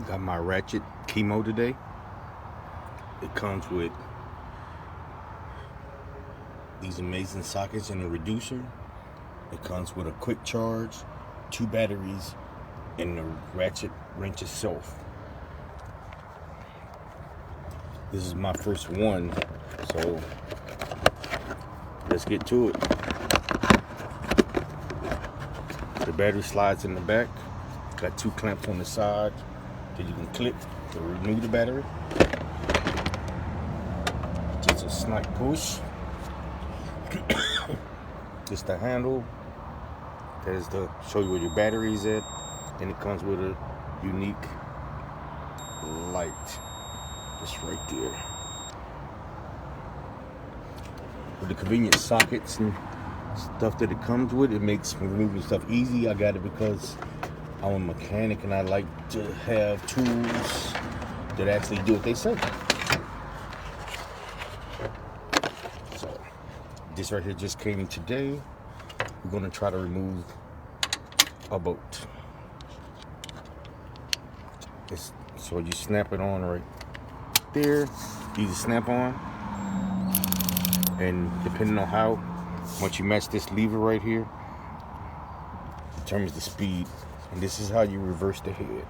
Got my Ratchet KIMO today. It comes with these amazing sockets and a reducer. It comes with a quick charge, 2 batteries, and the Ratchet wrench itself. This is my first one, so let's get to it. The battery slides in the back. Got 2 clamps on the side that you can clip to renew the battery. Just a slight push. Just the handle. There's the show you where your battery's at, and it comes with a unique light just right there. With the convenient sockets and stuff that it comes with, it makes removing stuff easy. I got it because I'm a mechanic and I like to have tools that actually do what they say. So this right here just came today. We're gonna try to remove a bolt. So you snap it on right there. Easy snap on. And depending on how, once you match this lever right here, determines the speed. And this is how you reverse the head.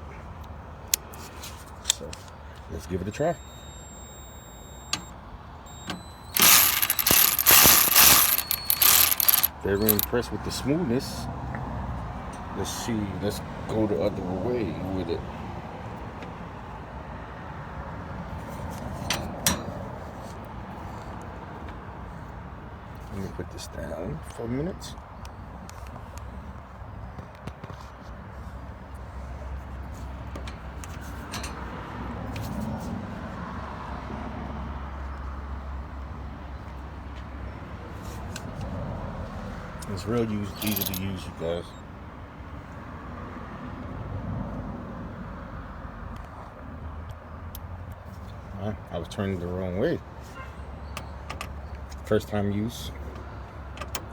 So let's give it a try. Very impressed with the smoothness. Let's see, let's go the other way with it. Let me put this down for a minute. It's real easy to use, you guys. I was turning the wrong way. First time use.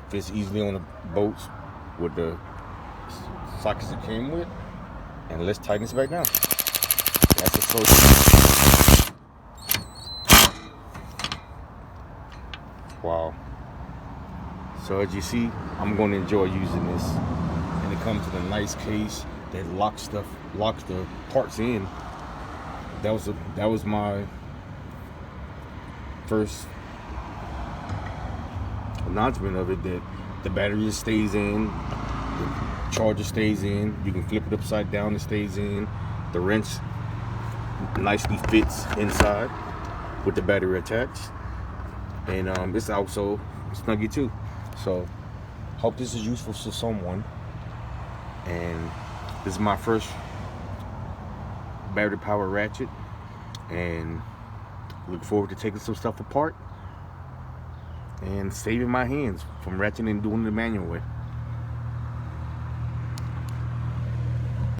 Fits easily on the bolts with the sockets it came with. And let's tighten this back down. That's the first. Wow. So as you see, I'm going to enjoy using this. And it comes in a nice case that locks the parts in. That was my first announcement of it, that the battery stays in, the charger stays in, you can flip it upside down, it stays in, the wrench nicely fits inside with the battery attached, and it's also snuggy too. So hope this is useful to someone, and this is my first battery powered Ratchet, and look forward to taking some stuff apart and saving my hands from ratcheting and doing it the manual way.